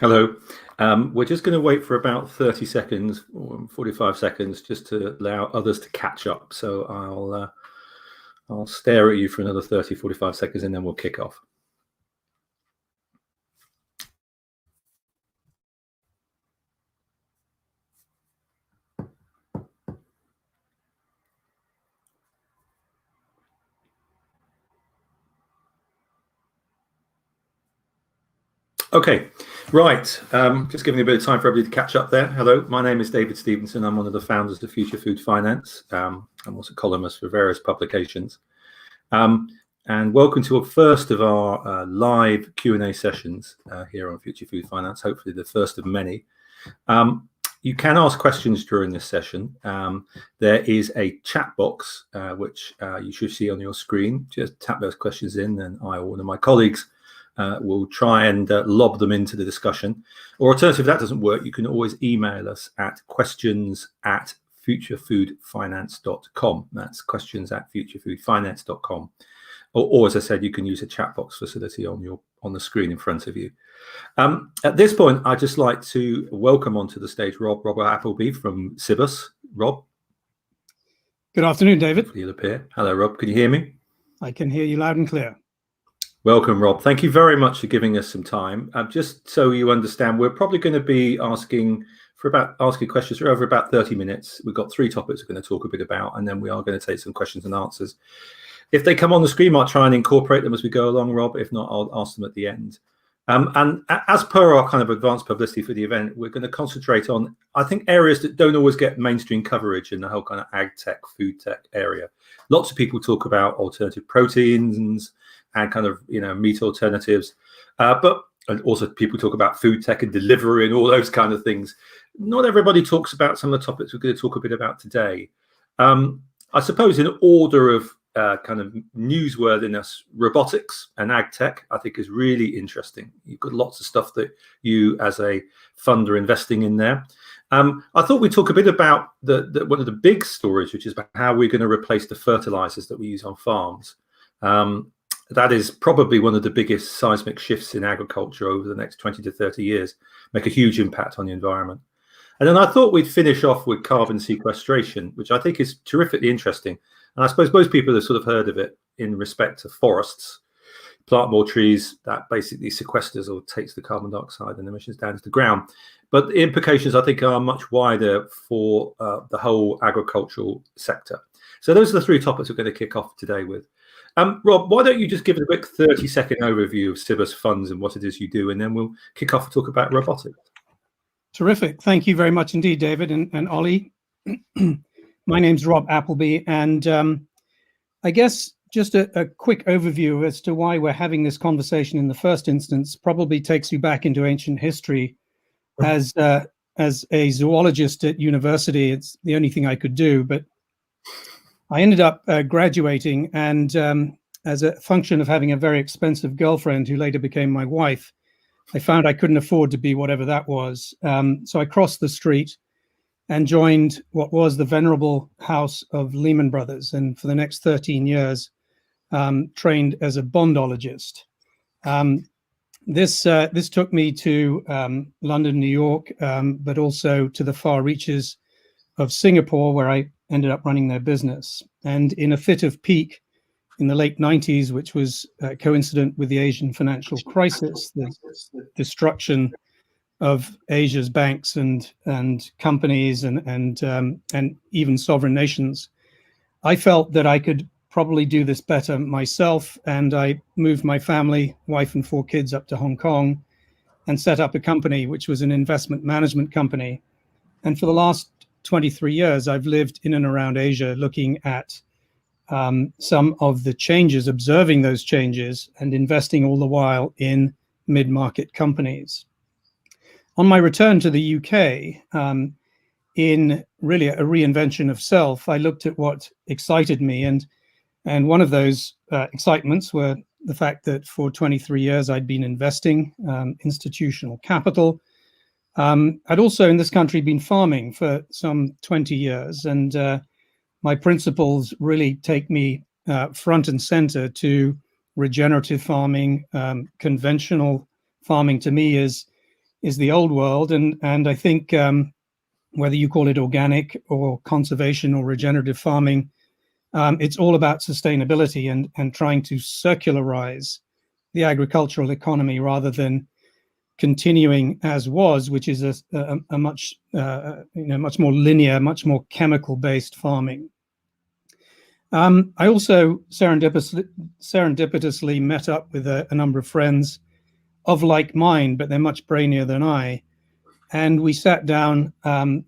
Hello. We're just going to wait for about 30 seconds or 45 seconds just to allow others to catch up. So I'll stare at you for another 30, 45 seconds and then we'll kick off. Okay, right. Just giving you a bit of time for everybody to catch up there. Hello, my name is David Stevenson. I'm one of the founders of Future Food Finance. I'm also a columnist for various publications. And welcome to a first of our live Q&A sessions here on Future Food Finance, hopefully the first of many. You can ask questions during this session. There is a chat box, which you should see on your screen. Just tap those questions in and I or one of my colleagues we'll try and lob them into the discussion. Or alternatively, if that doesn't work, you can always email us at questions@futurefoodfinance.com. That's questions@futurefoodfinance.com. Or as I said, you can use a chat box facility on the screen in front of you. At this point, I'd just like to welcome onto the stage Robert Appleby from Cibus. Rob. Good afternoon, David. He'll appear. Hello, Rob. Can you hear me? I can hear you loud and clear. Welcome, Rob. Thank you very much for giving us some time. Just so you understand, we're probably going to be asking questions for over about 30 minutes. We've got 3 topics we're going to talk a bit about, and then we are going to take some questions and answers. If they come on the screen, I'll try and incorporate them as we go along, Rob. If not, I'll ask them at the end. And as per our kind of advanced publicity for the event, we're going to concentrate on, I think, areas that don't always get mainstream coverage in the whole kind of ag tech, food tech area. Lots of people talk about alternative proteins and kind of, meat alternatives, but also people talk about food tech and delivery and all those kind of things. Not everybody talks about some of the topics we're going to talk a bit about today. I suppose in order of kind of newsworthiness, robotics and ag tech, I think is really interesting. You've got lots of stuff that you as a fund are investing in there. I thought we'd talk a bit about one of the big stories, which is about how we're going to replace the fertilizers that we use on farms. That is probably one of the biggest seismic shifts in agriculture over the next 20 to 30 years, make a huge impact on the environment. And then I thought we'd finish off with carbon sequestration, which I think is terrifically interesting. And I suppose most people have sort of heard of it in respect to forests. Plant more trees, that basically sequesters or takes the carbon dioxide and emissions down to the ground. But the implications, I think, are much wider for the whole agricultural sector. So those are the 3 topics we're going to kick off today with. Rob, why don't you just give it a quick 30-second overview of Cibus Funds and what it is you do, and then we'll kick off and talk about robotics. Terrific. Thank you very much indeed, David and Ollie. My name's Rob Appleby, and I guess just a quick overview as to why we're having this conversation in the first instance probably takes you back into ancient history. As a zoologist at university, it's the only thing I could do, but I ended up graduating, and as a function of having a very expensive girlfriend who later became my wife, I found I couldn't afford to be whatever that was. So I crossed the street and joined what was the venerable house of Lehman Brothers, and for the next 13 years trained as a bondologist. This took me to London, New York, but also to the far reaches of Singapore, where I ended up running their business. And in a fit of pique in the late 90s, which was coincident with the Asian financial crisis, the destruction of Asia's banks and companies and even sovereign nations, I felt that I could probably do this better myself. And I moved my family, wife and 4 kids, up to Hong Kong and set up a company, which was an investment management company. And for the last 23 years, I've lived in and around Asia looking at some of the changes, observing those changes, and investing all the while in mid-market companies. On my return to the UK, in really a reinvention of self, I looked at what excited me. And one of those excitements were the fact that for 23 years, I'd been investing institutional capital. I'd also in this country been farming for some 20 years, and my principles really take me front and center to regenerative farming. Conventional farming to me is is the old world, and I think whether you call it organic or conservation or regenerative farming, it's all about sustainability and trying to circularize the agricultural economy rather than continuing as was, which is a much much more linear, much more chemical-based farming. I also serendipitously met up with a number of friends of like mind, but they're much brainier than I. And we sat down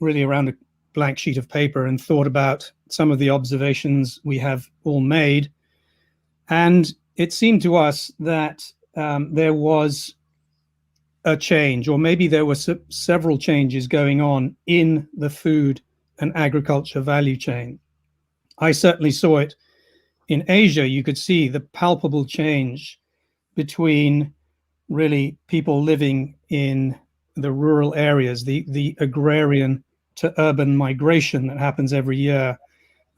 really around a blank sheet of paper and thought about some of the observations we have all made. And it seemed to us that there was a change, or maybe there were several changes going on in the food and agriculture value chain. I certainly saw it in Asia. You could see the palpable change between really people living in the rural areas, the agrarian to urban migration that happens every year.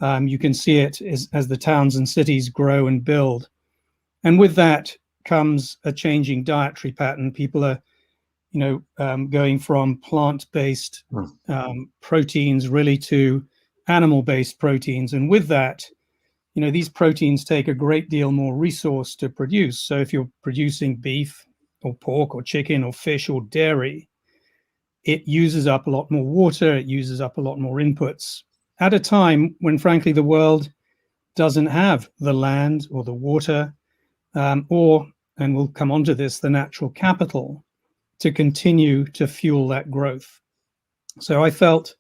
You can see it as the towns and cities grow and build. And with that comes a changing dietary pattern. People are, going from plant-based proteins really to animal-based proteins. And with that, these proteins take a great deal more resource to produce. So if you're producing beef or pork or chicken or fish or dairy, it uses up a lot more water, it uses up a lot more inputs at a time when, frankly, the world doesn't have the land or the water or, and we'll come on to this, the natural capital to continue to fuel that growth. So I felt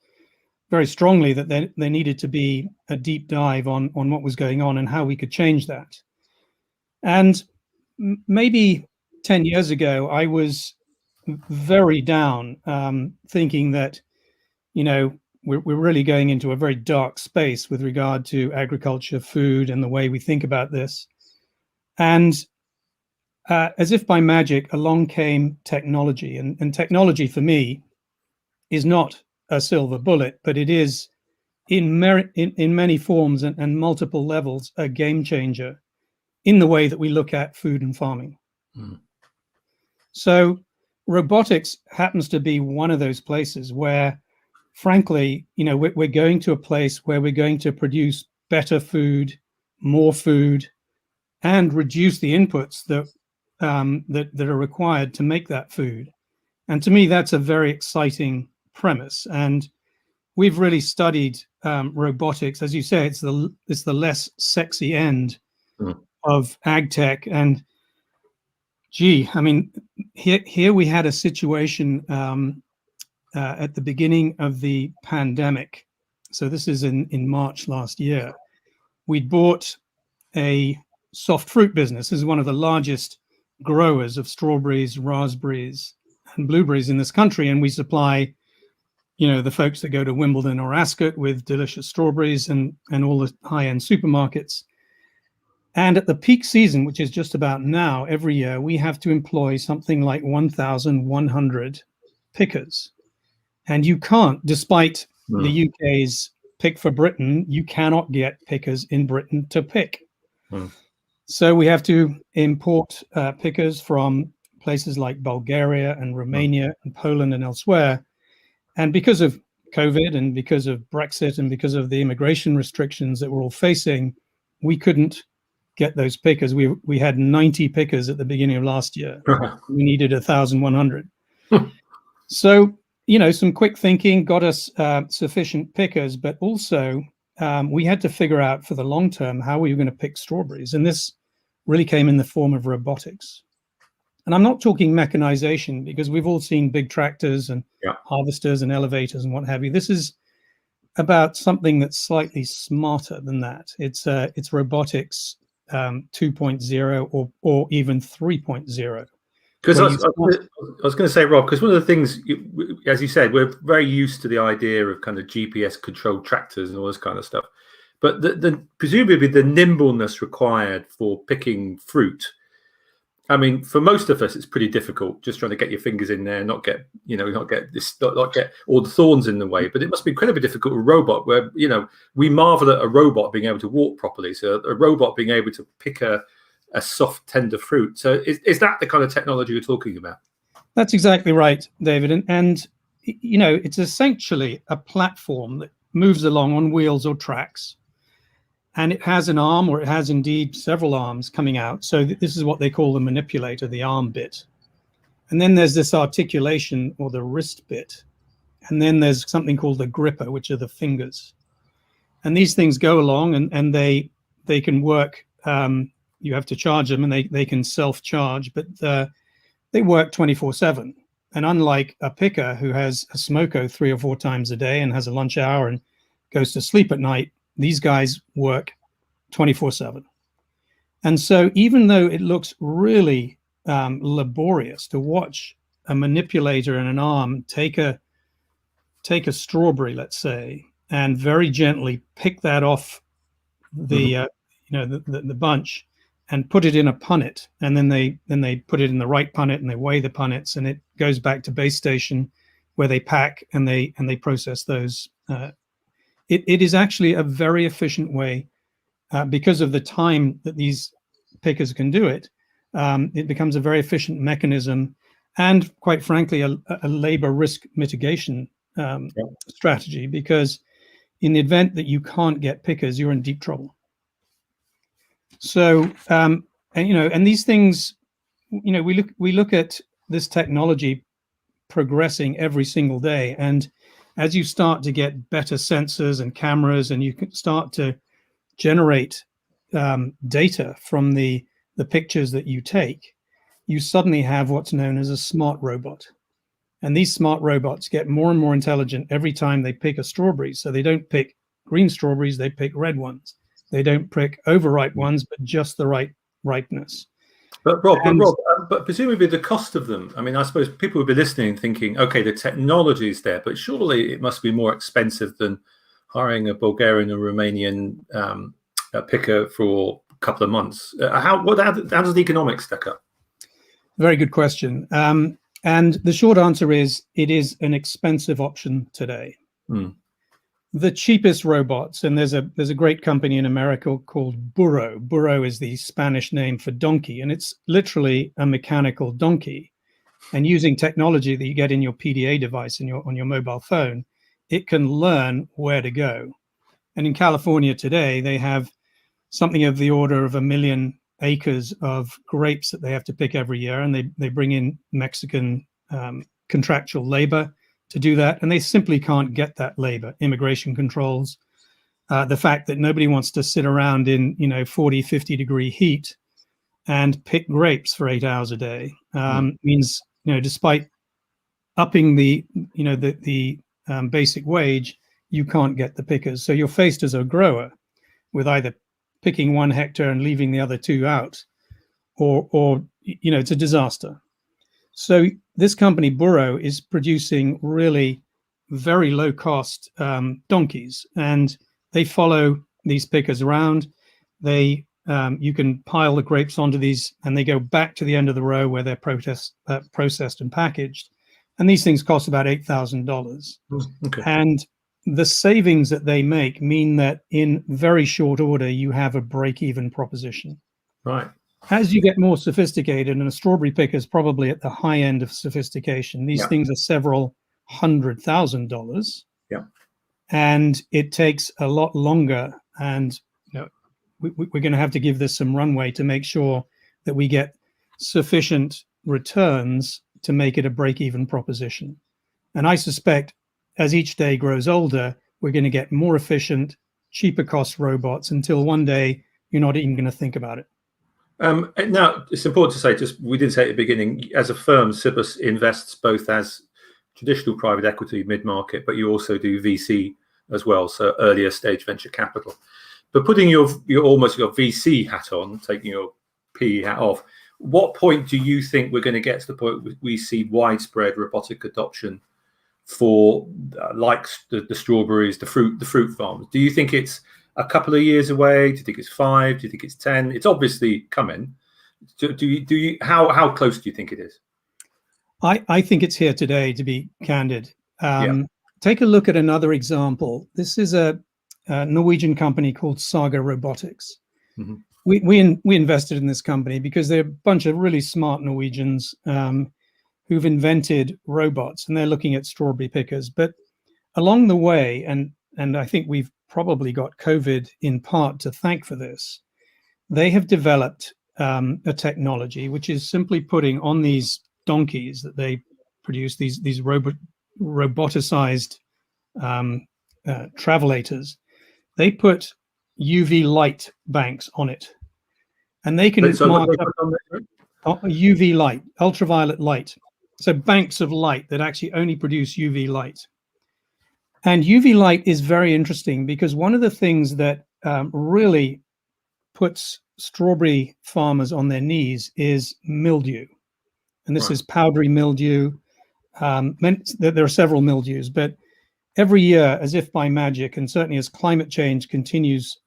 very strongly that there needed to be a deep dive on what was going on and how we could change that. And maybe 10 years ago, I was very down, thinking that, we're really going into a very dark space with regard to agriculture, food, and the way we think about this. And as if by magic, along came technology. And technology for me is not a silver bullet, but it is in many forms and multiple levels a game changer in the way that we look at food and farming. So robotics happens to be one of those places where, frankly, we're going to a place where we're going to produce better food, more food, and reduce the inputs that are required to make that food. And to me, that's a very exciting premise. And we've really studied robotics. As you say, it's the less sexy end of AgTech. And gee, I mean, here we had a situation at the beginning of the pandemic. So this is in March last year. We'd bought a soft fruit business. This is one of the largest growers of strawberries, raspberries, and blueberries in this country. And we supply, the folks that go to Wimbledon or Ascot with delicious strawberries and all the high-end supermarkets. And at the peak season, which is just about now, every year, we have to employ something like 1,100 pickers. And you can't, despite the UK's Pick for Britain, you cannot get pickers in Britain to pick. So we have to import pickers from places like Bulgaria and Romania and Poland and elsewhere. And because of COVID and because of Brexit and because of the immigration restrictions that we're all facing, we couldn't get those pickers. We had 90 pickers at the beginning of last year. We needed 1,100. So, some quick thinking got us sufficient pickers, but also we had to figure out for the long term how we were going to pick strawberries. And this really came in the form of robotics. And I'm not talking mechanization, because we've all seen big tractors and harvesters and elevators and what have you. This is about something that's slightly smarter than that. It's robotics 2.0 or even 3.0. Because I was going to say, Rob, because one of the things, as you said, we're very used to the idea of kind of GPS-controlled tractors and all this kind of stuff. But presumably the nimbleness required for picking fruit, I mean, for most of us, it's pretty difficult just trying to get your fingers in there, not get all the thorns in the way. But it must be incredibly difficult with a robot where, we marvel at a robot being able to walk properly. So a robot being able to pick a soft, tender fruit. So is that the kind of technology you're talking about? That's exactly right, David. And you know, it's essentially a platform that moves along on wheels or tracks. And it has an arm, or it has indeed several arms coming out. So this is what they call the manipulator, the arm bit. And then there's this articulation, or the wrist bit. And then there's something called the gripper, which are the fingers. And these things go along, and they can work. You have to charge them, and they can self-charge, but they work 24/7. And unlike a picker who has a smoko 3 or 4 times a day and has a lunch hour and goes to sleep at night, these guys work 24/7. And so even though it looks really laborious to watch a manipulator and an arm take a strawberry, let's say, and very gently pick that off the the bunch and put it in a punnet, and then they put it in the right punnet, and they weigh the punnets, and it goes back to base station where they pack and they process those. It is actually a very efficient way, because of the time that these pickers can do it. It becomes a very efficient mechanism, and quite frankly, a labor risk mitigation strategy, because in the event that you can't get pickers, you're in deep trouble. So, and these things, we look at this technology progressing every single day. And as you start to get better sensors and cameras, and you can start to generate data from the pictures that you take, you suddenly have what's known as a smart robot. And these smart robots get more and more intelligent every time they pick a strawberry. So they don't pick green strawberries, they pick red ones. They don't pick overripe ones, but just the right ripeness. But Rob, but presumably the cost of them. I mean, I suppose people would be listening thinking, okay, the technology is there, but surely it must be more expensive than hiring a Bulgarian or Romanian picker for a couple of months. How does the economics stack up? Very good question. And the short answer is, it is an expensive option today. The cheapest robots, and there's a great company in America called Burro. Burro is the Spanish name for donkey, and it's literally a mechanical donkey. And using technology that you get in your PDA device on your mobile phone, it can learn where to go. And in California today, they have something of the order of 1 million acres of grapes that they have to pick every year, and they bring in Mexican contractual labor to do that, and they simply can't get that labor. Immigration controls, the fact that nobody wants to sit around in 40, 50 degree heat and pick grapes for 8 hours a day means, despite upping the basic wage, you can't get the pickers. So you're faced as a grower with either picking 1 hectare and leaving the other 2 out, or it's a disaster. So this company, Burro, is producing really very low cost donkeys, and they follow these pickers around. You can pile the grapes onto these, and they go back to the end of the row where they're processed and packaged. And these things cost about $8,000. Okay. And the savings that they make mean that in very short order, you have a break-even proposition. Right. As you get more sophisticated, and a strawberry picker is probably at the high end of sophistication, these things are several $100,000. Yeah. And it takes a lot longer. And we're going to have to give this some runway to make sure that we get sufficient returns to make it a break-even proposition. And I suspect as each day grows older, we're going to get more efficient, cheaper cost robots until one day you're not even going to think about it. Now, it's important to say, we didn't say at the beginning, as a firm, Cibus invests both as traditional private equity mid-market, but you also do VC as well, so earlier stage venture capital. But putting your almost your VC hat on, taking your PE hat off, what point do you think we're going to get to the point where we see widespread robotic adoption for like the strawberries, the fruit farms? Do you think it's a couple of years away? Do you think it's 5? Do you think it's 10? It's obviously coming. How close do you think it is? I think it's here today, to be candid. Take a look at another example. This is a Norwegian company called Saga Robotics. Mm-hmm. We invested in this company because they're a bunch of really smart Norwegians who who've invented robots, and they're looking at strawberry pickers. But along the way, and I think we've probably got COVID in part to thank for this, they have developed a technology which is simply putting on these donkeys that they produce, these roboticized travelators. They put UV light banks on it, and they can mark up UV light, ultraviolet light. So banks of light that actually only produce UV light. And UV light is very interesting because one of the things that really puts strawberry farmers on their knees is mildew. And this is powdery mildew. There are several mildews, but every year, as if by magic, and certainly as climate change continues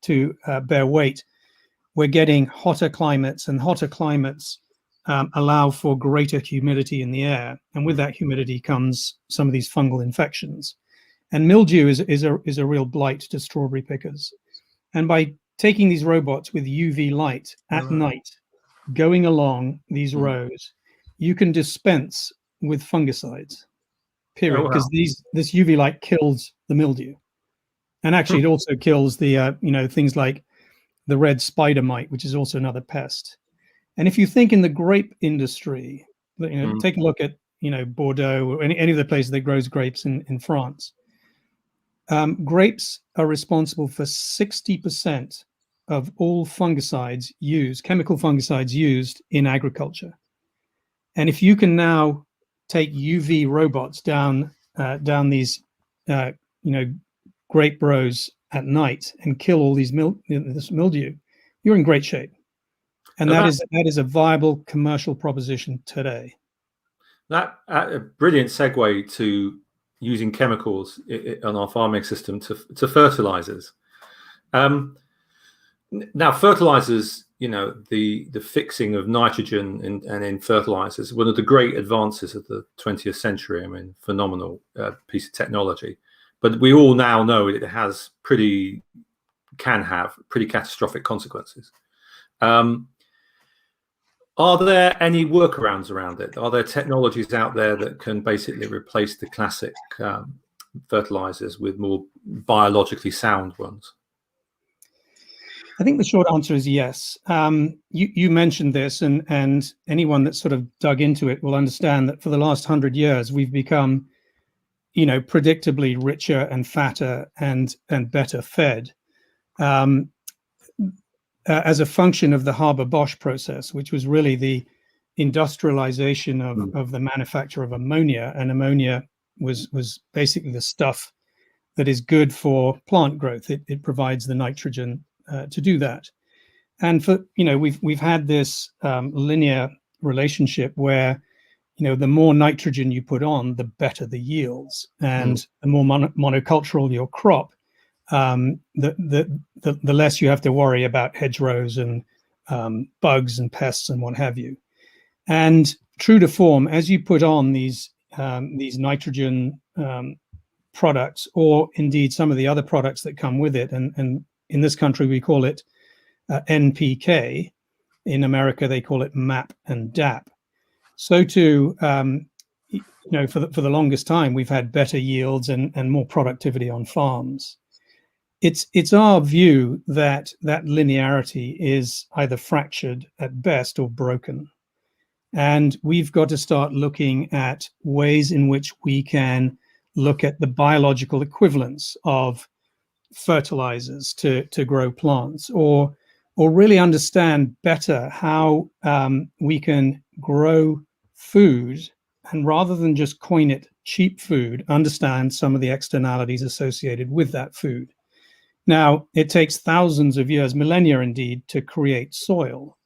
to bear weight, we're getting hotter climates, and hotter climates allow for greater humidity in the air. And with that humidity comes some of these fungal infections. And mildew is a real blight to strawberry pickers. And by taking these robots with UV light at night, going along these rows, you can dispense with fungicides, period, because this UV light kills the mildew. And actually it also kills the, things like the red spider mite, which is also another pest. And if you think in the grape industry, take a look at, Bordeaux or any of the places that grows grapes in France. Grapes are responsible for 60% of all fungicides used, chemical fungicides used in agriculture. And if you can now take UV robots down these, grape rows at night and kill all these this mildew, you're in great shape. And that is a viable commercial proposition today. That a brilliant segue to using chemicals on our farming system to fertilizers. Now, fertilizers, the fixing of nitrogen and in fertilizers, one of the great advances of the 20th century. I mean, phenomenal piece of technology. But we all now know it can have pretty catastrophic consequences. Are there any workarounds around it? Are there technologies out there that can basically replace the classic fertilizers with more biologically sound ones? I think the short answer is yes. You mentioned this, and anyone that sort of dug into it will understand that for the last 100 years, we've become, predictably richer and fatter and better fed. As a function of the Haber-Bosch process, which was really the industrialization of the manufacture of ammonia. And ammonia was basically the stuff that is good for plant growth. It provides the nitrogen to do that. And we've had this linear relationship where, the more nitrogen you put on, the better the yields, and the more monocultural your crop, the less you have to worry about hedgerows and bugs and pests and what have you. And true to form, as you put on these nitrogen products, or indeed some of the other products that come with it, and in this country we call it NPK. In America they call it MAP and DAP. So too, for the longest time we've had better yields and more productivity on farms. It's our view that linearity is either fractured at best or broken. And we've got to start looking at ways in which we can look at the biological equivalence of fertilizers to grow plants, or really understand better how we can grow food, and rather than just coin it cheap food, understand some of the externalities associated with that food. Now, it takes thousands of years, millennia indeed, to create soil.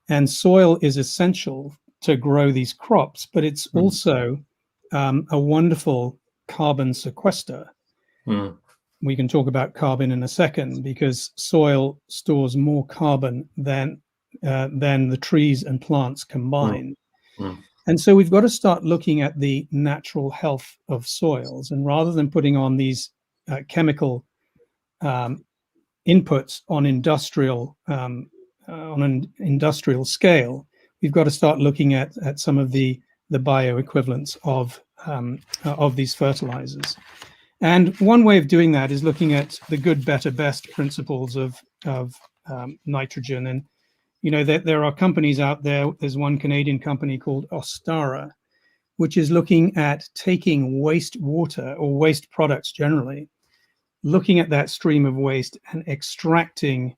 And soil is essential to grow these crops, but it's also a wonderful carbon sequester. We can talk about carbon in a second, because soil stores more carbon than the trees and plants combined. And so we've got to start looking at the natural health of soils, and rather than putting on these chemical inputs on an industrial scale, we've got to start looking at some of the the bioequivalence of these fertilizers. And one way of doing that is looking at the good, better, best principles of nitrogen. And there are companies out there. There's one Canadian company called Ostara, which is looking at taking waste water or waste products generally, looking at that stream of waste and extracting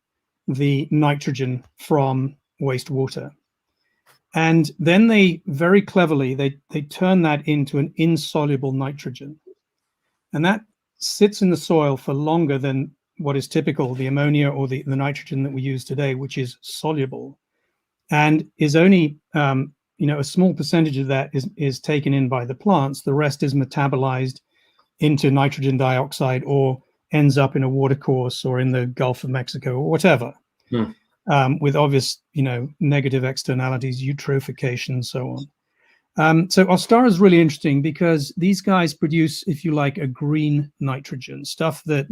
the nitrogen from wastewater. And then they very cleverly, they turn that into an insoluble nitrogen. And that sits in the soil for longer than what is typical, the ammonia or the nitrogen that we use today, which is soluble, and is only a small percentage of that is taken in by the plants. The rest is metabolized into nitrogen dioxide or ends up in a watercourse or in the Gulf of Mexico or whatever, with obvious negative externalities, eutrophication, and so on. So Ostara is really interesting because these guys produce, if you like, a green nitrogen, stuff that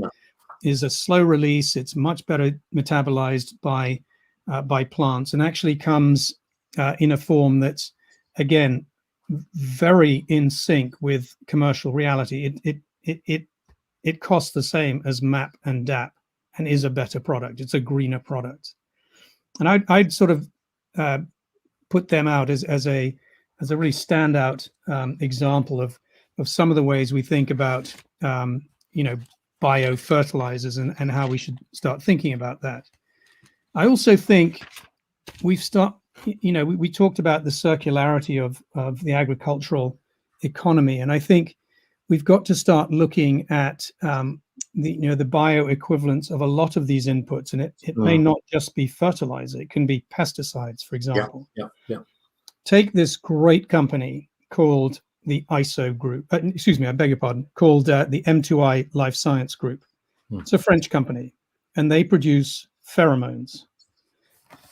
is a slow release. It's much better metabolized by plants and actually comes in a form that's, again, very in sync with commercial reality. It costs the same as MAP and DAP and is a better product. It's a greener product. And I'd sort of put them out as a really standout example of some of the ways we think about biofertilizers and how we should start thinking about that. I also think we talked about the circularity of the agricultural economy, and I think we've got to start looking at the bioequivalence of a lot of these inputs, and it may not just be fertilizer. It can be pesticides, for example. Take this great company called the ISO Group. I beg your pardon. Called the M2I Life Science Group. It's a French company, and they produce pheromones.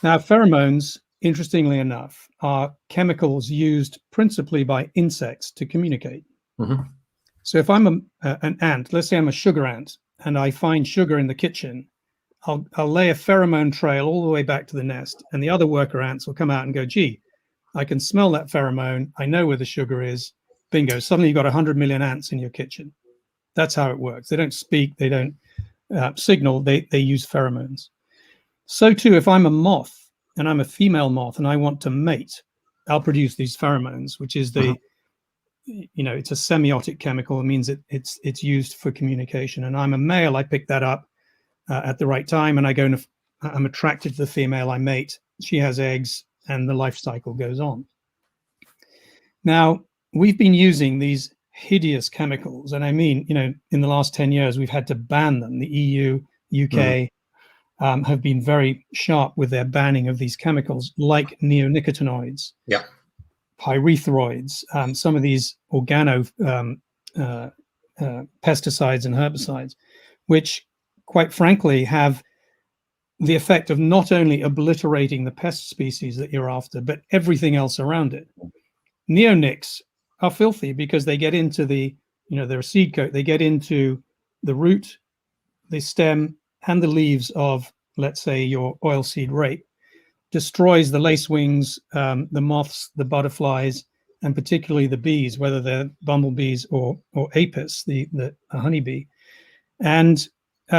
Now, pheromones, interestingly enough, are chemicals used principally by insects to communicate. So if I'm an ant, let's say I'm a sugar ant, and I find sugar in the kitchen, I'll lay a pheromone trail all the way back to the nest, and the other worker ants will come out and go, gee, I can smell that pheromone. I know where the sugar is. Bingo. Suddenly you've got 100 million ants in your kitchen. That's how it works. They don't speak. They don't signal. They use pheromones. So too, if I'm a moth and I'm a female moth and I want to mate, I'll produce these pheromones, which is it's a semiotic chemical. It means it's used for communication. And I'm a male. I pick that up at the right time, and I'm attracted to the female. I mate. She has eggs, and the life cycle goes on. Now, we've been using these hideous chemicals, and I mean, in the last 10 years, we've had to ban them. The EU, UK have been very sharp with their banning of these chemicals, like neonicotinoids, pyrethroids, some of these pesticides and herbicides, which, quite frankly, have the effect of not only obliterating the pest species that you're after, but everything else around it. Neonics are filthy because they get into they're a seed coat. They get into the root, the stem, and the leaves of, let's say, your oilseed rape, destroys the lacewings, the moths, the butterflies, and particularly the bees, whether they're bumblebees or apis, the honeybee. And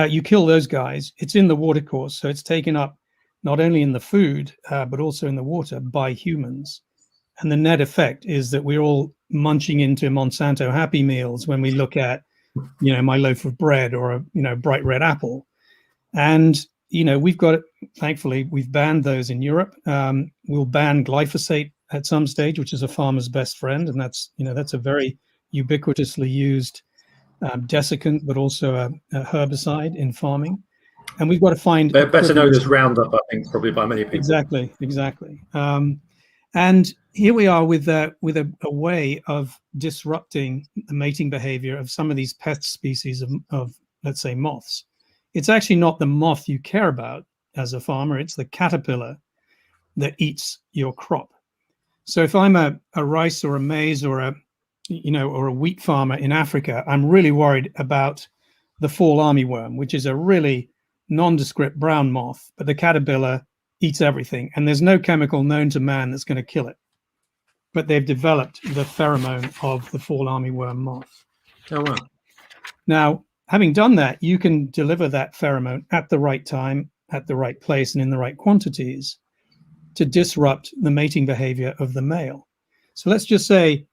you kill those guys. It's in the watercourse, so it's taken up not only in the food, but also in the water by humans. And the net effect is that we're all munching into Monsanto Happy Meals when we look at, my loaf of bread or a bright red apple. And, we've got, thankfully, we've banned those in Europe. We'll ban glyphosate at some stage, which is a farmer's best friend. And that's a very ubiquitously used desiccant, but also a herbicide in farming. And we've got to find better known as Roundup, I think, probably by many people. Exactly. And here we are with a way of disrupting the mating behavior of some of these pest species of let's say, moths. It's actually not the moth you care about as a farmer. It's the caterpillar that eats your crop. So if I'm a rice or a maize or a wheat farmer in Africa, I'm really worried about the fall armyworm, which is a really nondescript brown moth, but the caterpillar eats everything, and there's no chemical known to man that's going to kill it. but they've developed the pheromone of the fall armyworm moth. Oh, wow. Now, having done that, you can deliver that pheromone at the right time, at the right place, and in the right quantities to disrupt the mating behavior of the male. So let's just say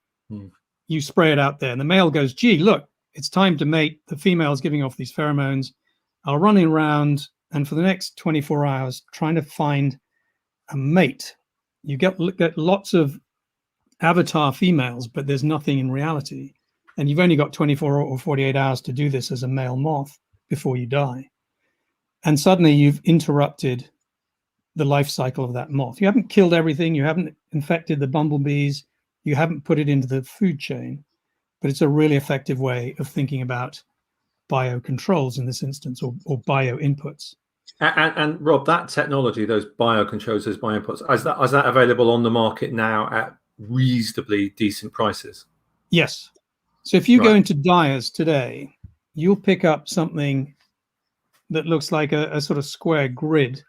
you spray it out there and the male goes, gee, look, it's time to mate. The female's giving off these pheromones. I'll run around and for the next 24 hours trying to find a mate. You get lots of avatar females, but there's nothing in reality. And you've only got 24 or 48 hours to do this as a male moth before you die. And suddenly you've interrupted the life cycle of that moth. You haven't killed everything. You haven't infected the bumblebees. You haven't put it into the food chain. But it's a really effective way of thinking about biocontrols in this instance, or bio inputs. And Rob, that technology, those biocontrols, those bio inputs, is that available on the market now at reasonably decent prices? Yes. So if you go into dyers today, you'll pick up something that looks like a sort of square grid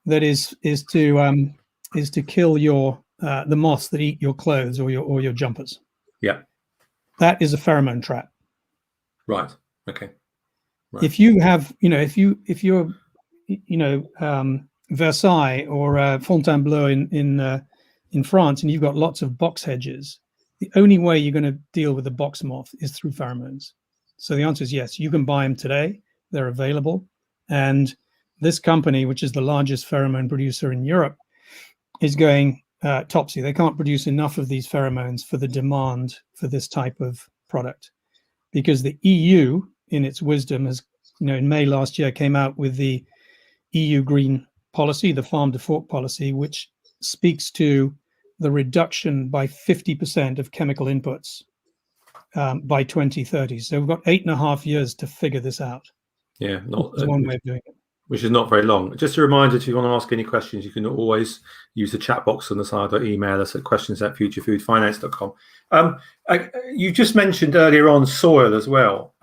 that is to kill your the moths that eat your clothes or your jumpers. Yeah. That is a pheromone trap. Right. Okay. Right. If you have, if you're Versailles or Fontainebleau in France, and you've got lots of box hedges, the only way you're going to deal with the box moth is through pheromones. So the answer is yes. You can buy them today; they're available. And this company, which is the largest pheromone producer in Europe, is going topsy. They can't produce enough of these pheromones for the demand for this type of product, because the EU, in its wisdom, has, in May last year, came out with the EU green policy, the farm to fork policy, which speaks to the reduction by 50% of chemical inputs by 2030. So we've got 8.5 years to figure this out. Yeah, that's one way of doing it. Which is not very long. Just a reminder, if you want to ask any questions, you can always use the chat box on the side or email us at questions@futurefoodfinance.com. You just mentioned earlier on soil as well.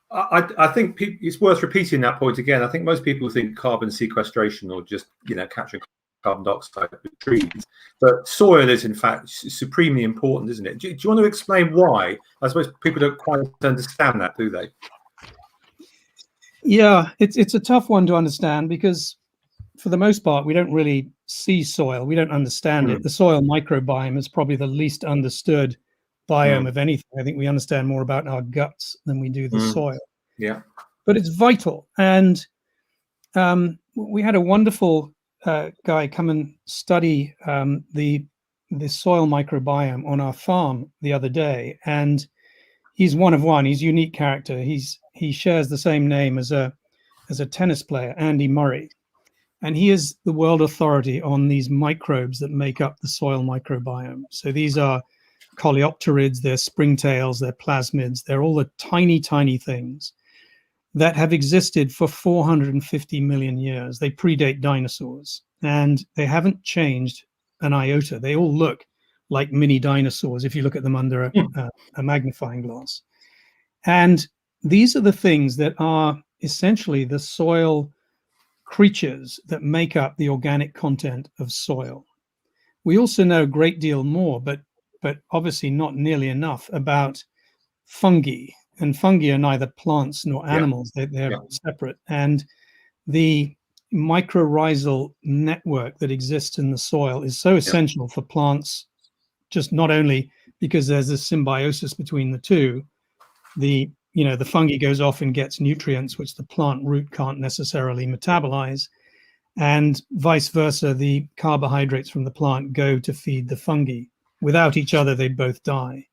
I think it's worth repeating that point again. I think most people think carbon sequestration or just capturing carbon dioxide with trees, but soil is in fact supremely important, isn't it? Do you want to explain why? I suppose people don't quite understand that, do they? Yeah, it's a tough one to understand, because for the most part we don't really see soil. We don't understand it. The soil microbiome is probably the least understood biome of anything. I think we understand more about our guts than we do the soil. Yeah, but it's vital. And we had a wonderful guy come and study the soil microbiome on our farm the other day, and he's one of one. He's a unique character. He shares the same name as a tennis player, Andy Murray, and he is the world authority on these microbes that make up the soil microbiome. So these are coleopterids, they're springtails, they're plasmids, they're all the tiny, tiny things that have existed for 450 million years. They predate dinosaurs, and they haven't changed an iota. They all look like mini dinosaurs if you look at them under a magnifying glass. And these are the things that are essentially the soil creatures that make up the organic content of soil. We also know a great deal more, but obviously not nearly enough, about fungi. And fungi are neither plants nor animals. They're separate. And the mycorrhizal network that exists in the soil is so essential for plants, just not only because there's a symbiosis between the two. The fungi goes off and gets nutrients which the plant root can't necessarily metabolize, and vice versa. The carbohydrates from the plant go to feed the fungi. Without each other, they both die.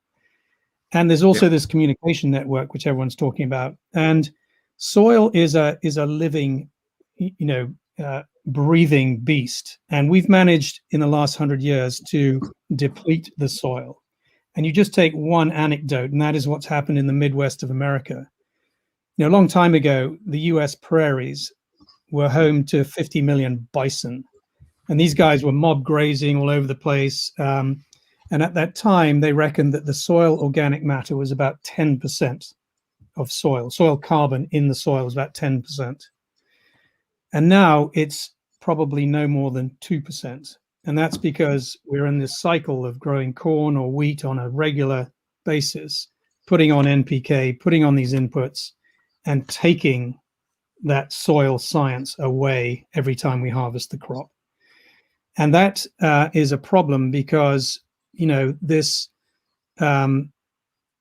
And there's also this communication network which everyone's talking about. And soil is a living, breathing beast. And we've managed in the last 100 years to deplete the soil. And you just take one anecdote, and that is what's happened in the Midwest of America. A long time ago, the US prairies were home to 50 million bison. And these guys were mob grazing all over the place. And at that time, they reckoned that the soil organic matter was about 10% of soil. Soil carbon in the soil was about 10%. And now it's probably no more than 2%. And that's because we're in this cycle of growing corn or wheat on a regular basis, putting on NPK, putting on these inputs, and taking that soil science away every time we harvest the crop. And that is a problem because, this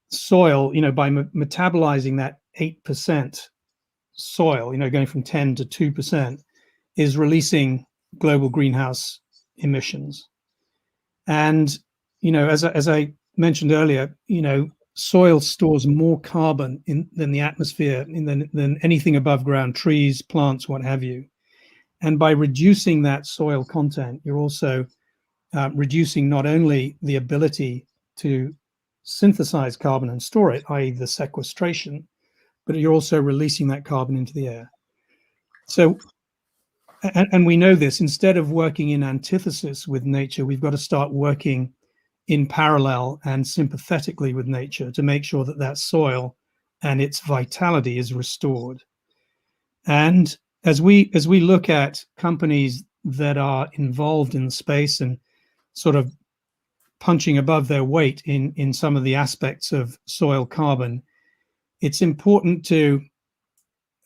soil, by metabolizing that 8% soil, going from 10 to 2%, is releasing global greenhouse emissions. And, as I mentioned earlier, soil stores more carbon than the atmosphere, than anything above ground, trees, plants, what have you. And by reducing that soil content, you're also reducing not only the ability to synthesize carbon and store it, i.e. the sequestration, but you're also releasing that carbon into the air. So, and we know this, instead of working in antithesis with nature, we've got to start working in parallel and sympathetically with nature to make sure that that soil and its vitality is restored. And as we look at companies that are involved in the space and sort of punching above their weight in some of the aspects of soil carbon, it's important to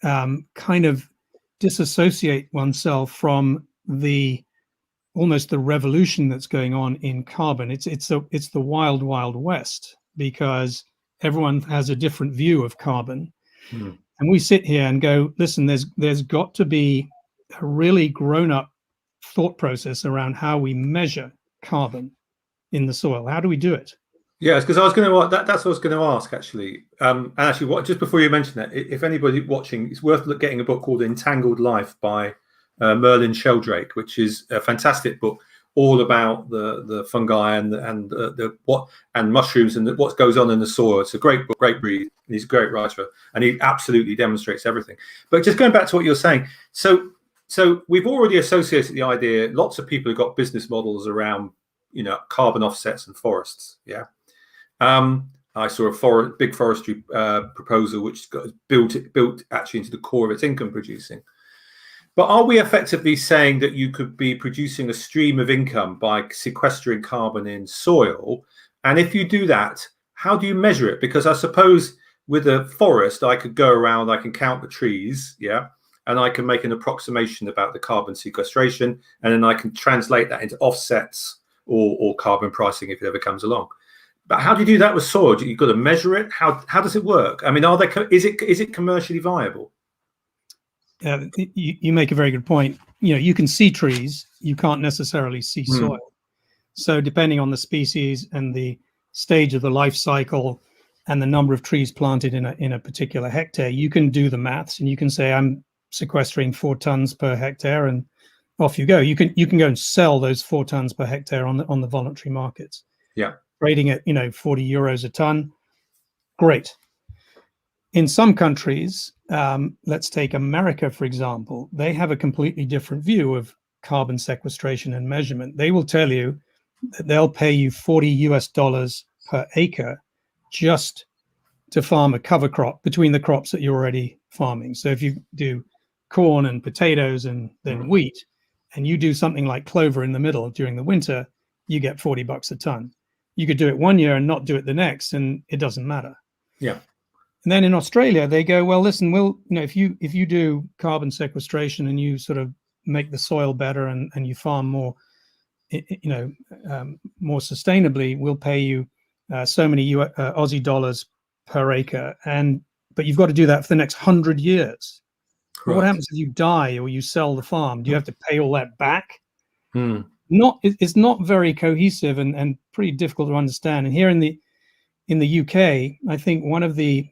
kind of disassociate oneself from almost the revolution that's going on in carbon. It's the wild, wild west, because everyone has a different view of carbon. Mm. And we sit here and go, listen, there's got to be a really grown-up thought process around how we measure carbon in the soil. How do we do it? Yes, because I was going to that's what I was going to ask actually. And actually, just before you mention that, if anybody watching, it's worth getting a book called Entangled Life by Merlin Sheldrake, which is a fantastic book all about the fungi and mushrooms and what goes on in the soil. It's a great book, great read. He's a great writer, and he absolutely demonstrates everything. But just going back to what you're saying, so we've already associated the idea. Lots of people have got business models around, carbon offsets and forests. Yeah. I saw a big forestry proposal which got built actually into the core of its income producing. But are we effectively saying that you could be producing a stream of income by sequestering carbon in soil? And if you do that, how do you measure it? Because I suppose with a forest, I could go around, I can count the trees, yeah, and I can make an approximation about the carbon sequestration, and then I can translate that into offsets or carbon pricing if it ever comes along. But how do you do that with soil? You've got to measure it. How does it work? I mean, is it commercially viable? You make a very good point. You can see trees, you can't necessarily see soil. So depending on the species and the stage of the life cycle and the number of trees planted in a particular hectare, you can do the maths and you can say, I'm sequestering 4 tons per hectare, and off you go. You can go and sell those 4 tons per hectare on the voluntary markets. Yeah. Trading at 40 euros a ton. Great. In some countries, let's take America, for example, they have a completely different view of carbon sequestration and measurement. They will tell you that they'll pay you $40 per acre just to farm a cover crop between the crops that you're already farming. So if you do corn and potatoes and then wheat, and you do something like clover in the middle during the winter, you get $40 a ton. You could do it one year and not do it the next, and it doesn't matter. Yeah. And then in Australia, they go, well, listen, if you do carbon sequestration and you sort of make the soil better and you farm more, more sustainably, we'll pay you so many Aussie dollars per acre. But you've got to do that for the next 100 years. Well, what happens if you die or you sell the farm? Do you have to pay all that back? It's not very cohesive and pretty difficult to understand. And here in the UK, I think one of the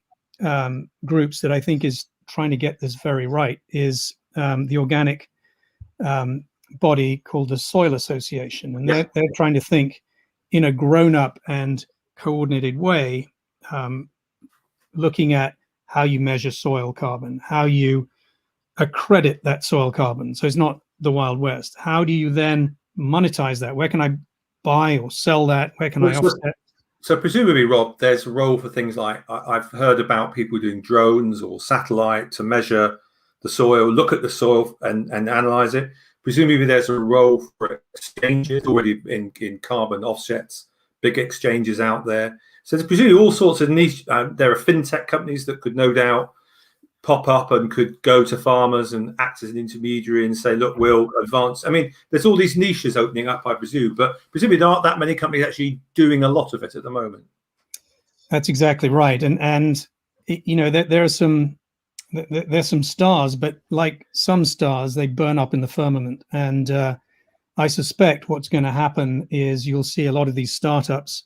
groups that I think is trying to get this very right is the organic body called the Soil Association, and they're trying to think in a grown-up and coordinated way, looking at how you measure soil carbon, how you accredit that soil carbon. So it's not the Wild West. How do you then monetize that? Where can I buy or sell that? Where can I offset? So presumably, Rob, there's a role for things like I've heard about people doing drones or satellite to measure the soil, look at the soil and analyze it. presumably there's a role for exchanges already in carbon offsets, big exchanges out there. So there's presumably all sorts of niche. There are fintech companies that could no doubt pop up and could go to farmers and act as an intermediary and say, look, we'll advance. I mean, there's all these niches opening up, I presume, but presumably there aren't that many companies actually doing a lot of it at the moment. That's exactly right. And you know, there's some stars, but like some stars, they burn up in the firmament. And I suspect what's going to happen is you'll see a lot of these startups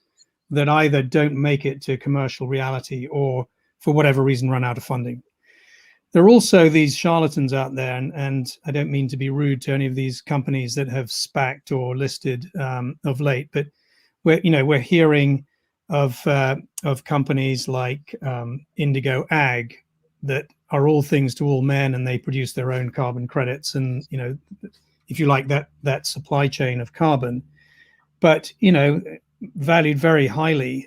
that either don't make it to commercial reality or for whatever reason run out of funding. There are also these charlatans out there, and I don't mean to be rude to any of these companies that have SPAC'd or listed of late, but we're hearing of companies like Indigo Ag that are all things to all men, and they produce their own carbon credits, and you know, if you like, that supply chain of carbon, but you know, valued very highly.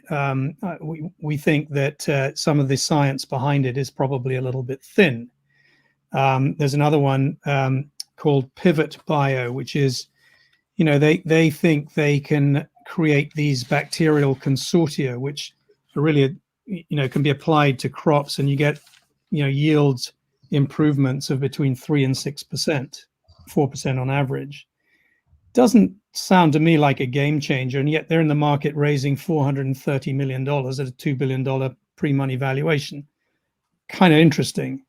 We think that some of the science behind it is probably a little bit thin. There's another one called Pivot Bio, which is, you know, they think they can create these bacterial consortia, which are really, you know, can be applied to crops, and you get, you know, yields improvements of between 3 and 6%, 4% on average. Doesn't sound to me like a game changer, and yet they're in the market raising $430 million at a $2 billion pre-money valuation. Kind of interesting.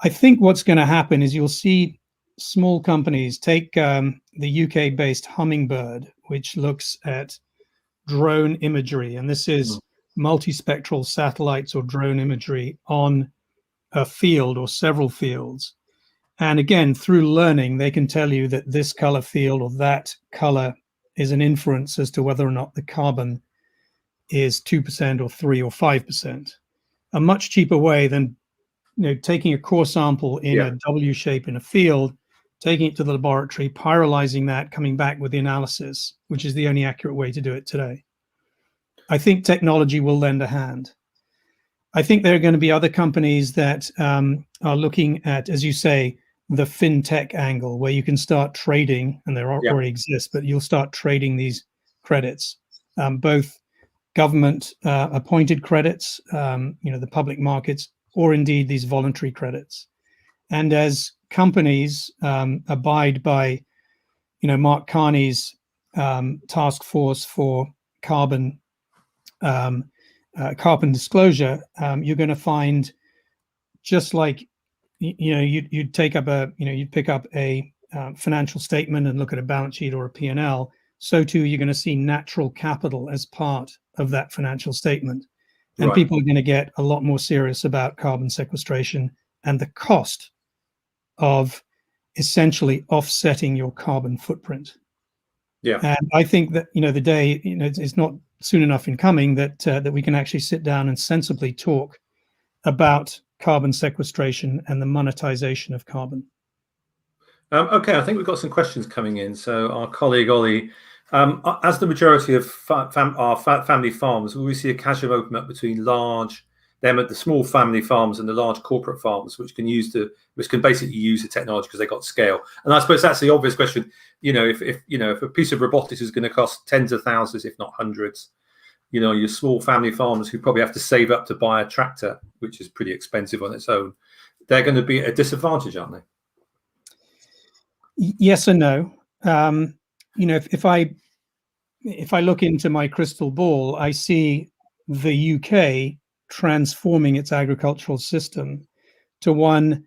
I think what's going to happen is you'll see small companies take the UK-based Hummingbird, which looks at drone imagery, and this is multispectral satellites or drone imagery on a field or several fields. And again, through learning, they can tell you that this color field or that color is an inference as to whether or not the carbon is 2% or 3 or 5%. A much cheaper way than, you know, taking a core sample in a W shape in a field, taking it to the laboratory, pyrolyzing that, coming back with the analysis, which is the only accurate way to do it today. I think technology will lend a hand. I think there are going to be other companies that are looking at, as you say, the fintech angle, where you can start trading, and there already exists, but you'll start trading these credits, both government appointed credits, you know, the public markets, or indeed these voluntary credits. And as companies abide by, you know, Mark Carney's task force for carbon disclosure, you're going to find, just like, you know, you'd pick up a financial statement and look at a balance sheet or a P&L. So too, you're going to see natural capital as part of that financial statement, and people are going to get a lot more serious about carbon sequestration and the cost of essentially offsetting your carbon footprint. Yeah, and I think that, you know, the day, you know, it's not soon enough in coming that that we can actually sit down and sensibly talk about carbon sequestration and the monetization of carbon. Okay, I think we've got some questions coming in. So our colleague Ollie, as the majority of our family farms, will we see a chasm open up between the small family farms and the large corporate farms, which can basically use the technology because they got scale? And I suppose that's the obvious question. You know, if a piece of robotics is going to cost tens of thousands, if not hundreds, you know, your small family farmers who probably have to save up to buy a tractor, which is pretty expensive on its own, they're going to be at a disadvantage, aren't they? Yes and no. You know, if I look into my crystal ball, I see the UK transforming its agricultural system to one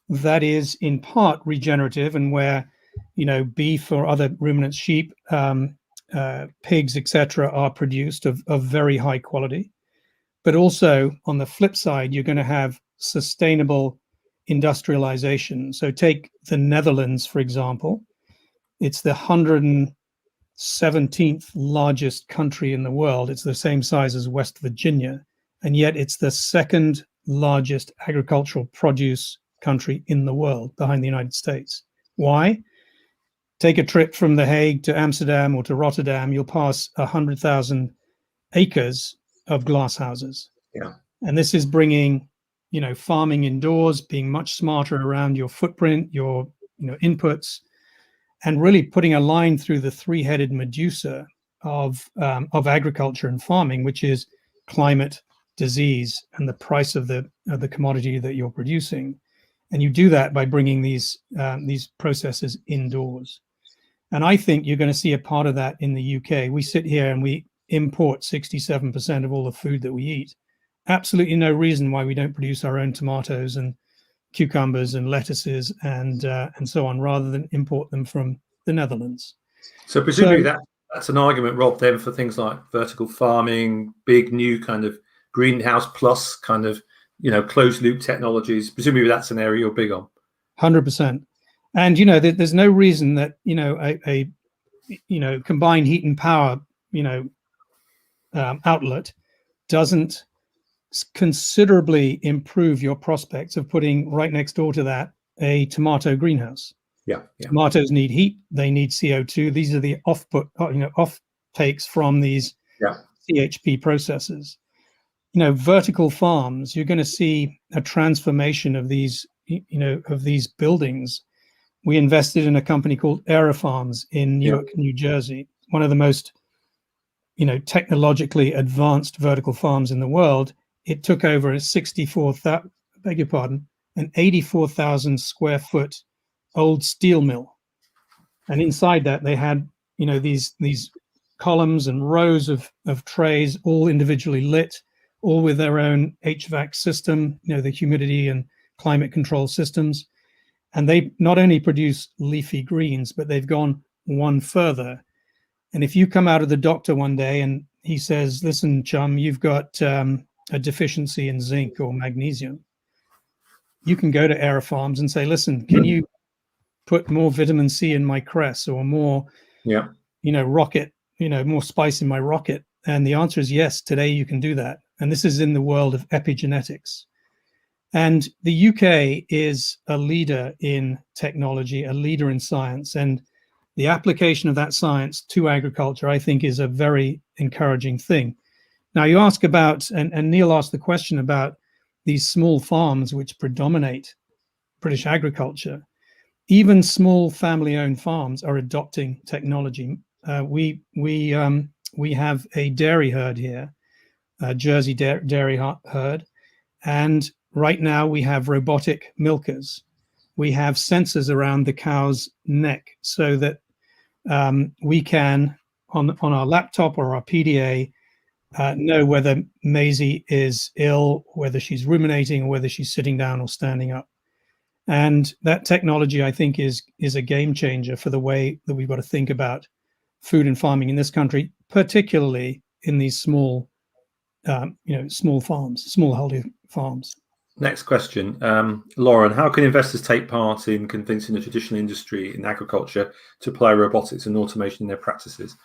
that is in part regenerative, and where, you know, beef or other ruminants, sheep, pigs, etc., are produced of very high quality. But also on the flip side, you're going to have sustainable industrialization. So take the Netherlands, for example. It's the 117th largest country in the world. It's the same size as West Virginia, and yet it's the second largest agricultural produce country in the world, behind the United States. Why? Take a trip from The Hague to Amsterdam or to Rotterdam, you'll pass 100,000 acres of glass houses. Yeah. And this is bringing, you know, farming indoors, being much smarter around your footprint, your, you know, inputs. and really putting a line through the three-headed Medusa of agriculture and farming, which is climate, disease, and the price of the commodity that you're producing. And you do that by bringing these processes indoors. And I think you're going to see a part of that in the UK. We sit here and we import 67% of all the food that we eat. Absolutely no reason why we don't produce our own tomatoes and cucumbers and lettuces and so on, rather than import them from the Netherlands. So presumably that's an argument, Rob, then for things like vertical farming, big new kind of greenhouse plus kind of, closed loop technologies. Presumably that's an area you're big on. 100%. And, there's no reason that, a combined heat and power, outlet doesn't considerably improve your prospects of putting right next door to that a tomato greenhouse. Yeah. Tomatoes need heat. They need CO2. These are the off takes from these CHP processes. Vertical farms, you're going to see a transformation of these, of these buildings. We invested in a company called AeroFarms in Newark, New Jersey, one of the most, technologically advanced vertical farms in the world. It took over an 84,000 square foot old steel mill, and inside that they had, these columns and rows of trays, all individually lit, all with their own HVAC system, the humidity and climate control systems. And they not only produce leafy greens, but they've gone one further. And if you come out of the doctor one day and he says, listen, chum, you've got a deficiency in zinc or magnesium, you can go to AeroFarms and say, listen, can you put more vitamin C in my cress, or more, rocket, more spice in my rocket? And the answer is yes, today you can do that. And this is in the world of epigenetics. And the UK is a leader in technology, a leader in science, and the application of that science to agriculture, I think, is a very encouraging thing. Now, you ask about, and Neil asked the question about these small farms which predominate British agriculture. Even small family-owned farms are adopting technology. We have a dairy herd here, a Jersey dairy herd, and right now we have robotic milkers. We have sensors around the cow's neck so that we can, on our laptop or our PDA, know whether Maisie is ill, whether she's ruminating, or whether she's sitting down or standing up. And that technology, I think, is a game changer for the way that we've got to think about food and farming in this country, particularly in these small, small farms, smallholder farms. Next question, Lauren, how can investors take part in convincing the traditional industry in agriculture to apply robotics and automation in their practices?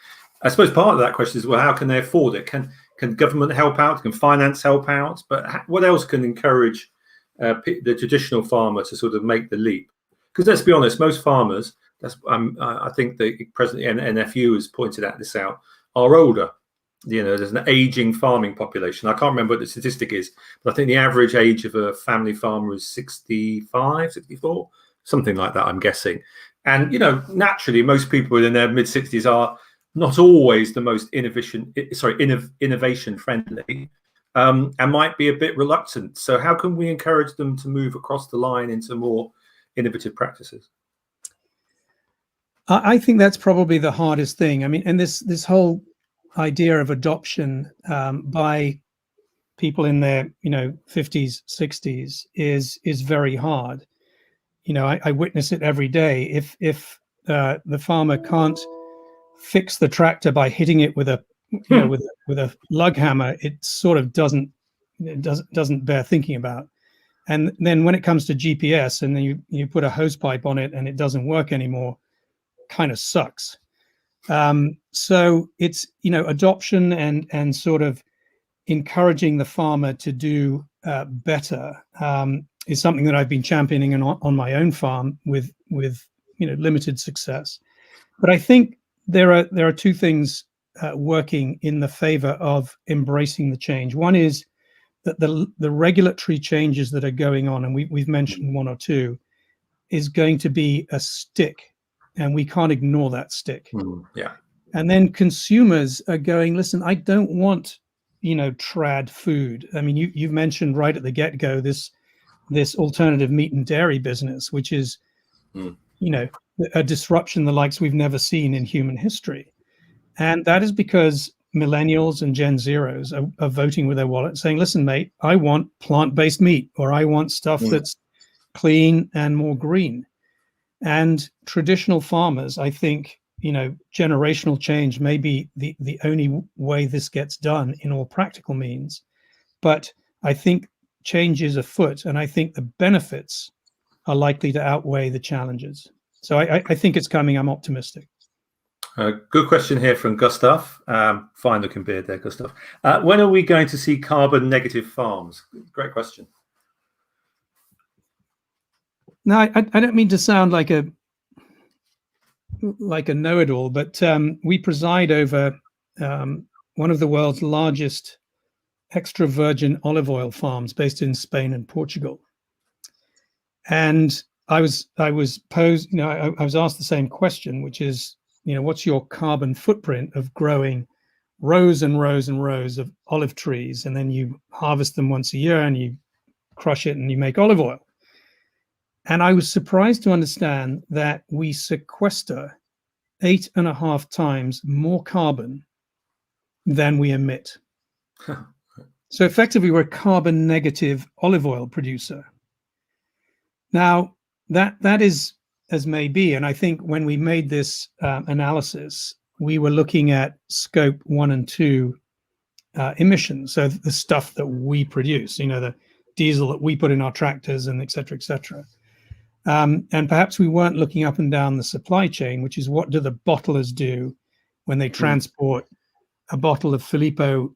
I suppose part of that question is, well, how can they afford it? Can government help out? Can finance help out? But what else can encourage the traditional farmer to sort of make the leap? Because let's be honest, most farmers, I think the President NFU has pointed this out, are older. There's an aging farming population. I can't remember what the statistic is, but I think the average age of a family farmer is 65, 64, something like that, I'm guessing. And, naturally, most people in their mid-60s are not always the most innovation friendly, and might be a bit reluctant. So how can we encourage them to move across the line into more innovative practices? I think that's probably the hardest thing. I mean, and this whole idea of adoption by people in their 50s, 60s is very hard. I witness it every day. If the farmer can't fix the tractor by hitting it with a with a lug hammer, it sort of doesn't bear thinking about. And then when it comes to GPS, and then you put a hose pipe on it and it doesn't work anymore, kind of sucks. So it's adoption and sort of encouraging the farmer to do better is something that I've been championing on my own farm with limited success. But I think there are two things working in the favor of embracing the change. One is that the regulatory changes that are going on, and we've mentioned one or two, is going to be a stick and we can't ignore that stick. Yeah. And then consumers are going, listen, I don't want, trad food. I mean, you've mentioned right at the get-go this alternative meat and dairy business, which is, a disruption the likes we've never seen in human history. And that is because millennials and Gen Zeros are voting with their wallet, saying, listen, mate, I want plant-based meat, or I want stuff that's clean and more green. And traditional farmers, I think, generational change may be the only way this gets done in all practical means. But I think change is afoot, and I think the benefits are likely to outweigh the challenges. So I think it's coming. I'm optimistic. Good question here from Gustav. Fine looking beard there, Gustav. When are we going to see carbon negative farms? Great question. Now, I don't mean to sound like a know-it-all, but we preside over one of the world's largest extra virgin olive oil farms based in Spain and Portugal. And I was posed, I was asked the same question, which is, what's your carbon footprint of growing rows and rows and rows of olive trees, and then you harvest them once a year and you crush it and you make olive oil? And I was surprised to understand that we sequester 8.5 times more carbon than we emit. So effectively, we're a carbon negative olive oil producer. Now, that is as may be. And I think when we made this analysis, we were looking at scope 1 and 2 emissions. So the stuff that we produce, the diesel that we put in our tractors and et cetera, et cetera. And perhaps we weren't looking up and down the supply chain, which is what do the bottlers do when they transport a bottle of Filippo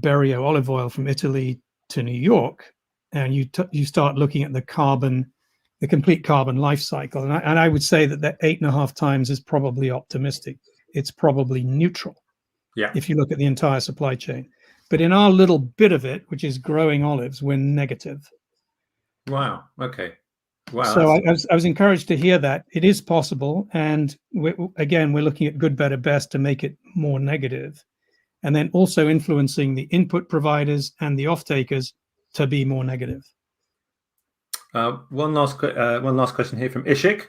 Berio olive oil from Italy to New York, and you start looking at the complete carbon life cycle. And I would say that 8.5 times is probably optimistic. It's probably neutral, if you look at the entire supply chain. But in our little bit of it, which is growing olives, we're negative. Wow. Okay. Wow. So I was encouraged to hear that it is possible. And we're looking at good, better, best to make it more negative. And then also influencing the input providers and the off-takers to be more negative. One last question here from Ishik.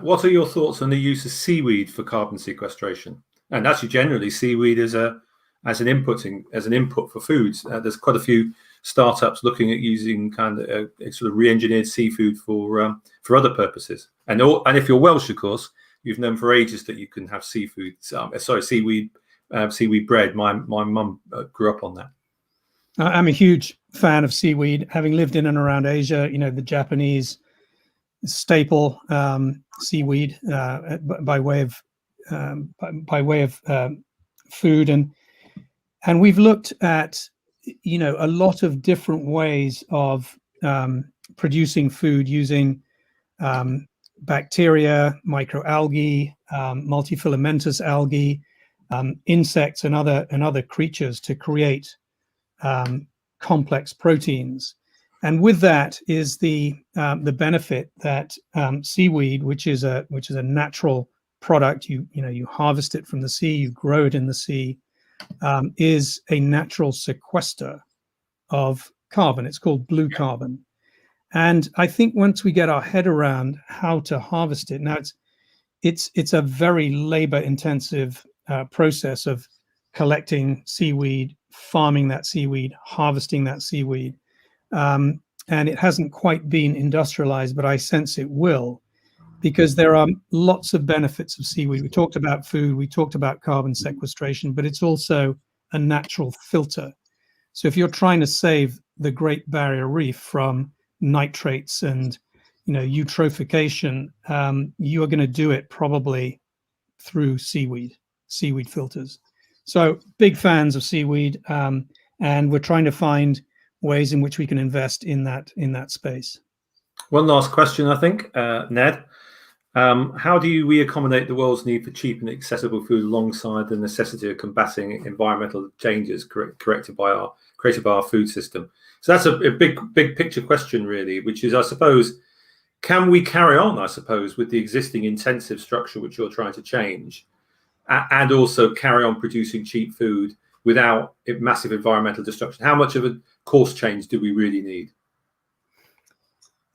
What are your thoughts on the use of seaweed for carbon sequestration? And actually, generally, seaweed as an input for foods. There's quite a few startups looking at using kind of sort of re-engineered seafood for other purposes. And if you're Welsh, of course, you've known for ages that you can have seaweed bread. My mum grew up on that. I'm a huge fan of seaweed, having lived in and around Asia. The Japanese staple seaweed by way of food, and we've looked at a lot of different ways of producing food using bacteria, microalgae, multifilamentous algae, insects, and other creatures to create complex proteins. And with that is the benefit that seaweed, which is a natural product, you harvest it from the sea, you grow it in the sea, is a natural sequester of carbon. It's called blue carbon. And I think once we get our head around how to harvest it, now it's a very labor intensive process of collecting seaweed, farming that seaweed, harvesting that seaweed. And it hasn't quite been industrialized, but I sense it will, because there are lots of benefits of seaweed. We talked about food, we talked about carbon sequestration, but it's also a natural filter. So if you're trying to save the Great Barrier Reef from nitrates and eutrophication, you are going to do it probably through seaweed filters. So big fans of seaweed, and we're trying to find ways in which we can invest in that space. One last question, I think, Ned. How do we accommodate the world's need for cheap and accessible food alongside the necessity of combating environmental changes created by our food system? So that's a big picture question, really, which is, I suppose, can we carry on, I suppose, with the existing intensive structure which you're trying to change, and also carry on producing cheap food without massive environmental destruction? How much of a course change do we really need?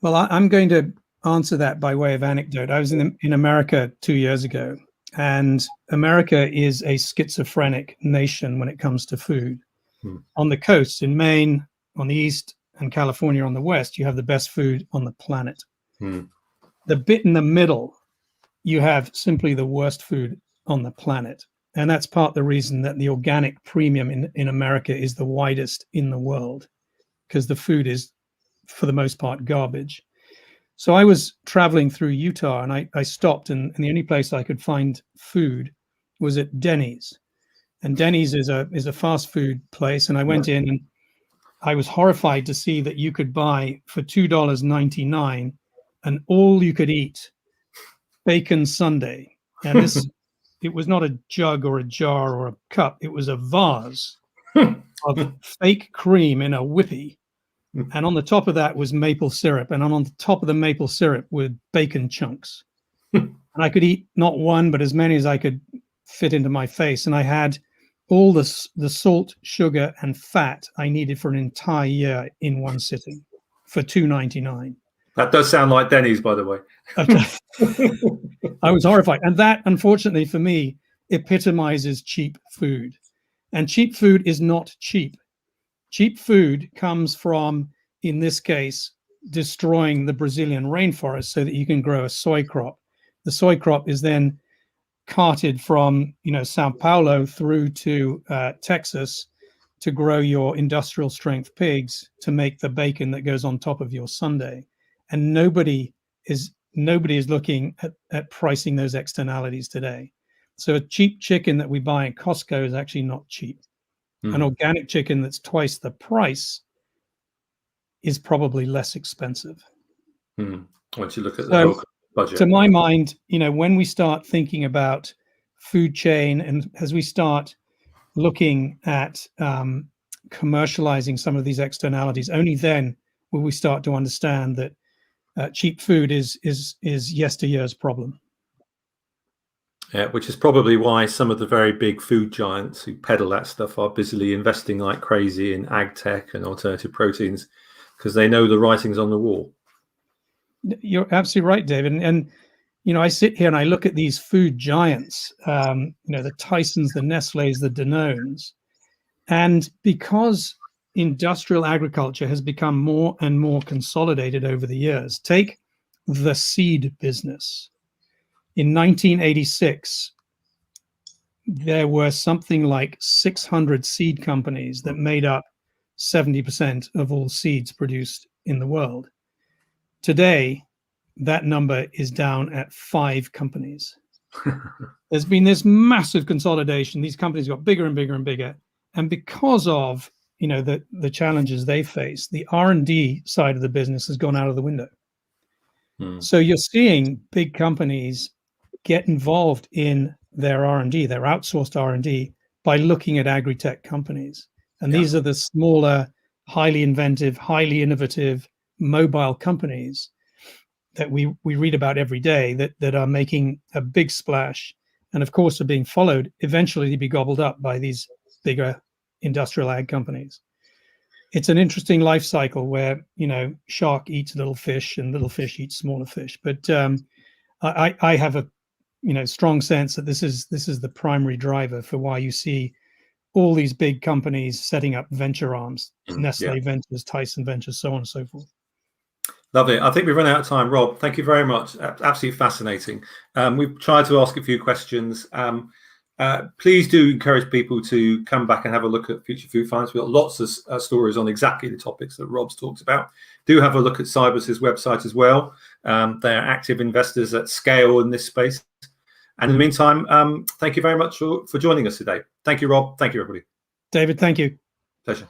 Well, I'm going to answer that by way of anecdote. I was in America 2 years ago, and America is a schizophrenic nation when it comes to food. On the coast, in Maine, on the east, and California on the west, you have the best food on the planet. The bit in the middle, you have simply the worst food on the planet. And that's part of the reason that the organic premium in America is the widest in the world, because the food is, for the most part, garbage. So I was traveling through Utah, and I stopped, and the only place I could find food was at Denny's. And Denny's is a fast food place. And I went in, and I was horrified to see that you could buy for $2.99 an all-you-could-eat bacon sundae. And this, it was not a jug or a jar or a cup. It was a vase of fake cream in a whippy. And on the top of that was maple syrup. And on the top of the maple syrup were bacon chunks. And I could eat not one, but as many as I could fit into my face. And I had all the salt, sugar, and fat I needed for an entire year in one sitting for $2.99. That does sound like Denny's, by the way. I was horrified. And that, unfortunately for me, epitomizes cheap food. And cheap food is not cheap. Cheap food comes from, in this case, destroying the Brazilian rainforest so that you can grow a soy crop. The soy crop is then carted from, Sao Paulo through to Texas to grow your industrial strength pigs to make the bacon that goes on top of your sundae. And nobody is looking at pricing those externalities today. So a cheap chicken that we buy at Costco is actually not cheap. An organic chicken that's twice the price is probably less expensive. Once you look at the whole budget. To my mind, when we start thinking about food chain, and as we start looking at commercializing some of these externalities, only then will we start to understand that cheap food is yesteryear's problem. Yeah, which is probably why some of the very big food giants who peddle that stuff are busily investing like crazy in AGTECH and alternative proteins, because they know the writing's on the wall. You're absolutely right, David. And I sit here and I look at these food giants, the Tysons, the Nestles, the Danones, and because industrial agriculture has become more and more consolidated over the years, take the seed business. In 1986, there were something like 600 seed companies that made up 70% of all seeds produced in the world. Today, that number is down at 5 companies. There's been this massive consolidation. These companies got bigger and bigger and bigger. And because of the challenges they face, the R&D side of the business has gone out of the window. So you're seeing big companies get involved in their R&D, their outsourced R&D, by looking at agri-tech companies. And these are the smaller, highly inventive, highly innovative, mobile companies that we read about every day that are making a big splash, and of course are being followed eventually to be gobbled up by these bigger industrial ag companies. It's an interesting life cycle where shark eats little fish and little fish eats smaller fish. But I have a strong sense that this is the primary driver for why you see all these big companies setting up venture arms, Nestle Ventures, Tyson Ventures, so on and so forth. Lovely. I think we've run out of time. Rob, thank you very much. Absolutely fascinating. We've tried to ask a few questions. Please do encourage people to come back and have a look at Future Food Finds. We've got lots of stories on exactly the topics that Rob's talks about. Do have a look at Cibus's website as well. They are active investors at scale in this space. And in the meantime, thank you very much for joining us today. Thank you, Rob. Thank you, everybody. David, thank you. Pleasure.